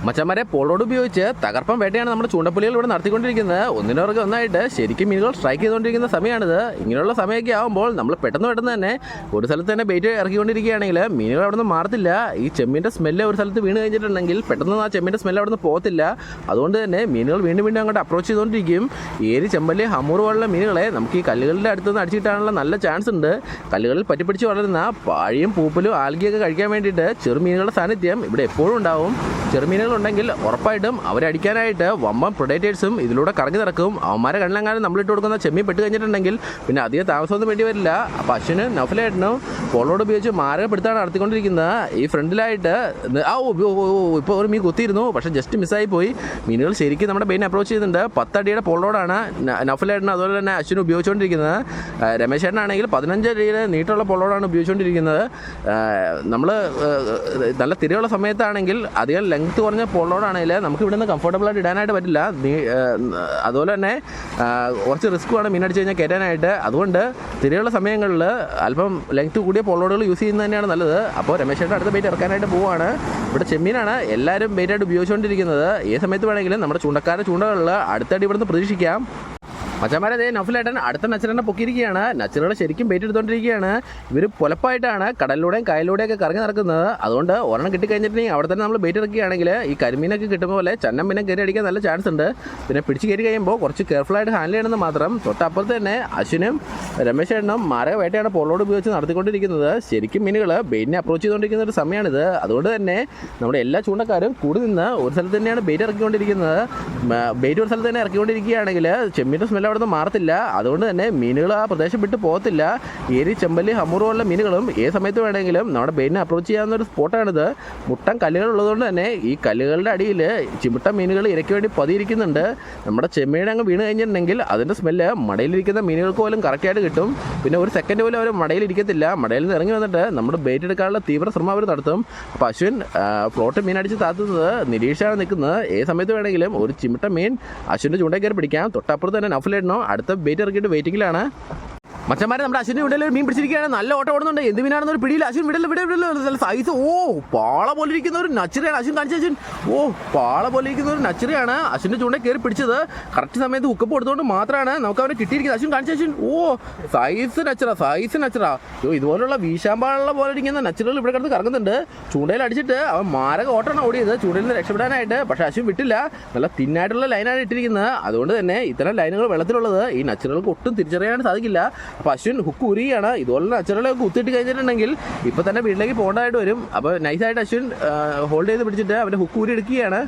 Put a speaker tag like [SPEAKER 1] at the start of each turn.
[SPEAKER 1] മച്ചന്മാരെ പോളോട് ഉപയോഗിച്ച് തകർപ്പം വേട്ടയാണ് നമ്മുടെ ചൂണ്ടപ്പുലികൾ ഇവിടെ നടത്തിക്കൊണ്ടിരിക്കുന്നത്. ഒന്നിനോർക്ക് ഒന്നായിട്ട് ശരിക്കും മീനുകൾ സ്ട്രൈക്ക് ചെയ്തുകൊണ്ടിരിക്കുന്ന സമയമാണിത്. ഇങ്ങനെയുള്ള സമയമൊക്കെ ആകുമ്പോൾ നമ്മൾ പെട്ടെന്ന് തന്നെ ഒരു സ്ഥലത്ത് തന്നെ ബെയ്റ്റ് ഇറക്കിക്കൊണ്ടിരിക്കുകയാണെങ്കിൽ മീനുകൾ അവിടെ നിന്ന് മാറത്തില്ല. ഈ ചെമ്മീൻ്റെ സ്മെല്ല് ഒരു സ്ഥലത്ത് വീണ് കഴിഞ്ഞിട്ടുണ്ടെങ്കിൽ പെട്ടെന്ന് ആ ചെമ്മീൻ്റെ സ്മെല്ല് അവിടെ നിന്ന് പോകത്തില്ല. അതുകൊണ്ട് തന്നെ മീനുകൾ വീണ്ടും അങ്ങോട്ട് അപ്രോച്ച് ചെയ്തുകൊണ്ടിരിക്കും. ഏരി, ചെമ്പല്ലി, ഹമൂർ പോലുള്ള മീനുകളെ നമുക്ക് ഈ കല്ലുകളുടെ അടുത്തുനിന്ന് അടിച്ചിട്ടാനുള്ള നല്ല ചാൻസ് ഉണ്ട്. കല്ലുകളിൽ പറ്റിപ്പിടിച്ച് വളരുന്ന പാഴിയും പൂപ്പലും ആൽഗിയൊക്കെ കഴിക്കാൻ വേണ്ടിയിട്ട് ചെറുമീനുകളുടെ സാന്നിധ്യം ഇവിടെ എപ്പോഴും ഉണ്ടാവും. ചെറുമീനുകളുണ്ടെങ്കിൽ ഉറപ്പായിട്ടും അവരടിക്കാനായിട്ട് വമ്പൻ പ്രൊഡേറ്റേഴ്സും ഇതിലൂടെ കറങ്ങി നടക്കും. അവന്മാരെ കണ്ണിലെങ്ങാനും നമ്മളിട്ട് കൊടുക്കുന്ന ചെമ്മീൻ പെട്ട് കഴിഞ്ഞിട്ടുണ്ടെങ്കിൽ പിന്നെ അധികം താമസമൊന്നും വേണ്ടി വരില്ല. അപ്പോൾ അശ്വിനും നൗഫലേട്ടനും പോളോട് ഉപയോഗിച്ച് മാരകപ്പെടുത്താണ് നടത്തിക്കൊണ്ടിരിക്കുന്നത്. ഈ ഫ്രണ്ടിലായിട്ട് ഇപ്പോൾ ഒരു മീൻ കുത്തിയിരുന്നു, പക്ഷേ ജസ്റ്റ് മിസ്സായി പോയി. മീനുകൾ ശരിക്കും നമ്മുടെ ബെയിനെ അപ്രോച്ച് ചെയ്യുന്നുണ്ട്. 10 അടിയുടെ പോളോടാണ് നൗഫലേട്ടൻ അതുപോലെ തന്നെ അശ്വിൻ ഉപയോഗിച്ചുകൊണ്ടിരിക്കുന്നത്. രമേശേട്ടനാണെങ്കിൽ 15 അടിയുടെ നീട്ടുള്ള പോളോടാണ് ഉപയോഗിച്ചുകൊണ്ടിരിക്കുന്നത്. നമ്മൾ നല്ല തിരയുള്ള സമയത്താണെങ്കിൽ അധികം ലെങ്ത്ത് കുറഞ്ഞ പോളോടാണെങ്കിൽ നമുക്ക് ഇവിടെ നിന്ന് കംഫർട്ടബിളായിട്ട് ഇടാനായിട്ട് പറ്റില്ല. അതുപോലെ തന്നെ കുറച്ച് റിസ്ക്കുമാണ് മീനടിച്ച് കഴിഞ്ഞാൽ കയറ്റാനായിട്ട്. അതുകൊണ്ട് തിരയുള്ള സമയങ്ങളിൽ അല്പം ലെങ്ത്ത് കൂടിയ പോളോടുകൾ യൂസ് ചെയ്യുന്നത് തന്നെയാണ് നല്ലത്. അപ്പോൾ രമേശേട്ടൻ അടുത്ത ബെയ്റ്റ് ഇറക്കാനായിട്ട് പോവുകയാണ്. ഇവിടെ ചെമ്മീനാണ് എല്ലാവരും ബെയ്റ്റായിട്ട് ഉപയോഗിച്ചുകൊണ്ടിരിക്കുന്നത്. ഏത് സമയത്ത് വേണമെങ്കിലും നമ്മുടെ ചൂണ്ടക്കാരുടെ ചൂണ്ടകളിൽ അടുത്തടി ഇവിടുന്ന് പ്രതീക്ഷിക്കാം. മച്ചന്മാരെ അതേ നൗഫലേട്ടൻ അടുത്ത നച്ചറിനെ പൊക്കിയിരിക്കുകയാണ്. നച്ചറുകൾ ശരിക്കും ബെയ്റ്റ് എടുത്തുകൊണ്ടിരിക്കുകയാണ്. ഇവർ പൊലപ്പായിട്ടാണ് കടലിലൂടെയും കായലിലൂടെയൊക്കെ കറങ്ങി നടക്കുന്നത്. അതുകൊണ്ട് ഒരെണ്ണം കിട്ടിക്കഴിഞ്ഞിട്ടുണ്ടെങ്കിൽ അവിടെ തന്നെ നമ്മൾ ബെയ്റ്റ് ഇറക്കുകയാണെങ്കിൽ ഈ കരിമീനൊക്കെ കിട്ടുമ്പോൾ പോലെ ചന്നം പിന്നെ കയറി അടിക്കാൻ നല്ല ചാൻസ് ഉണ്ട്. പിന്നെ പിടിച്ച് കയറി കഴിയുമ്പോൾ കുറച്ച് കെയർഫുള്ളായിട്ട് ഹാൻഡിൽ ചെയ്യണമെന്ന് മാത്രം. തൊട്ടപ്പുറത്ത് തന്നെ അശ്വിനും രമേശേട്ടനും മാരക വേട്ടയാണ് പോളോട് ഉപയോഗിച്ച് നടത്തിക്കൊണ്ടിരിക്കുന്നത്. ശരിക്കും മീനുകൾ ബെയ്റ്റിനെ അപ്രോച്ച് ചെയ്തുകൊണ്ടിരിക്കുന്ന ഒരു സമയമാണിത്. അതുകൊണ്ട് തന്നെ നമ്മുടെ എല്ലാ ചൂണ്ടക്കാരും കൂടി നിന്ന് ഒരു സ്ഥലത്ത് തന്നെയാണ് ബെയ്റ്റ് ഇറക്കിക്കൊണ്ടിരിക്കുന്നത്. ബെയ്റ്റ് ഒരു സ്ഥലത്ത് തന്നെ ഇറക്കിക്കൊണ്ടിരിക്കുകയാണെങ്കിൽ ചെമ്മീൻ്റെ സ്മെല്ല് അവിടെ നിന്ന് മാറത്തില്ല. അതുകൊണ്ട് തന്നെ മീനുകൾ ആ പ്രദേശം വിട്ട് പോകത്തില്ല. ഏരി, ചെമ്പല്ലി, ഹമൂർ പോലുള്ള മീനുകളും ഏത് സമയത്ത് വേണമെങ്കിലും നമ്മുടെ ബെയിനെ അപ്രോച്ച് ചെയ്യാവുന്ന ഒരു സ്പോട്ടാണിത്. മുട്ടൻ കല്ലുകൾ ഉള്ളതുകൊണ്ട് തന്നെ ഈ കല്ലുകളുടെ അടിയിൽ ചിമിട്ട മീനുകൾ ഇരയ്ക്ക് വേണ്ടി പതിയിരിക്കുന്നുണ്ട്. നമ്മുടെ ചെമ്മീൻ അങ്ങ് വീണ് കഴിഞ്ഞിട്ടുണ്ടെങ്കിൽ അതിൻ്റെ സ്മെല്ല് മടയിലിരിക്കുന്ന മീനുകൾക്ക് പോലും കറക്റ്റായിട്ട് കിട്ടും. പിന്നെ ഒരു സെക്കൻഡ് പോലും അവർ മടയിലിരിക്കത്തില്ല. മടയിൽ നിന്ന് ഇറങ്ങി വന്നിട്ട് നമ്മുടെ ബെയ്റ്റ് എടുക്കാനുള്ള തീവ്ര ശ്രമം അവർ നടത്തും. അപ്പോൾ അശ്വിൻ ഫ്ലോട്ട് മീൻ അടിച്ച് താത്തുന്നത് നിരീക്ഷയാണ് നിൽക്കുന്നത്. ഏത് സമയത്ത് വേണമെങ്കിലും ഒരു ചിമിട്ട മീൻ അശ്വിൻ്റെ ചൂണ്ടയിൽ കയറി പിടിക്കാം. തൊട്ടപ്പുറത്ത് തന്നെ നൗഫലേട്ടനോ അടുത്ത ബെയ്റ്റ് ഇറക്കിയിട്ട് വെയിറ്റിങ്ങിലാണ്. മച്ചന്മാരെ നമ്മുടെ അശ്വിൻ്റെ വിടയിൽ ഒരു മീൻ പിടിച്ചിരിക്കുകയാണ്. നല്ല ഓട്ടം ഓടുന്നുണ്ട്. എന്ത് മീനാണെന്നൊരു പിടിയില്ല. അശ്വിൻ വിടൽ സൈസ് പാള പോലെ ഇരിക്കുന്ന ഒരു നച്ചറിയാണ് അശ്വിൻ കാണിച്ച. അശ്വിൻ പാള പോലെ ഇരിക്കുന്ന ഒരു നച്ചറിയാണ് അശ്വിൻ്റെ ചൂണ്ടയിൽ കയറി പിടിച്ചത്. കറക്റ്റ് സമയത്ത് ഹുക്കപ്പ് കൊടുത്തുകൊണ്ട് മാത്രമാണ് നമുക്ക് അവനെ കിട്ടിയിരിക്കുന്നത്. അശ്വിൻ കാണിച്ച. അശ്വിൻ സൈസ് നച്ചറാ. ഇതുപോലുള്ള വീശാമ്പാള പോലെ ഇരിക്കുന്ന നച്ചറുകൾ ഇവിടെ കിടന്ന് കറങ്ങുന്നുണ്ട്. ചൂണ്ടയിൽ അടിച്ചിട്ട് അവൻ മാരക ഓട്ടമാണ് ഓടിയത് ചൂണ്ടയിൽ നിന്ന് രക്ഷപ്പെടാനായിട്ട്. പക്ഷേ അശ്വിൻ വിട്ടില്ല. നല്ല തിന്നായിട്ടുള്ള ലൈനാണ് ഇട്ടിരിക്കുന്നത്. അതുകൊണ്ട് തന്നെ ഇത്തരം ലൈനുകൾ വെള്ളത്തിലുള്ളത് ഈ നച്ചറുകൾക്ക് ഒട്ടും തിരിച്ചറിയാൻ സാധിക്കില്ല. അപ്പോൾ അശ്വിൻ ഹുക്ക് ഉരിയാണ്. ഇതുപോലെ നച്ചറുകളൊക്കെ കുത്തിയിട്ട് കഴിഞ്ഞിട്ടുണ്ടെങ്കിൽ ഇപ്പോൾ തന്നെ വീട്ടിലേക്ക് പോകേണ്ടതായിട്ട് വരും. അപ്പോൾ നൈസായിട്ട് അശ്വിൻ ഹോൾഡ് ചെയ്ത് പിടിച്ചിട്ട് അവൻ്റെ ഹുക്ക് ഊരി എടുക്കുകയാണ്.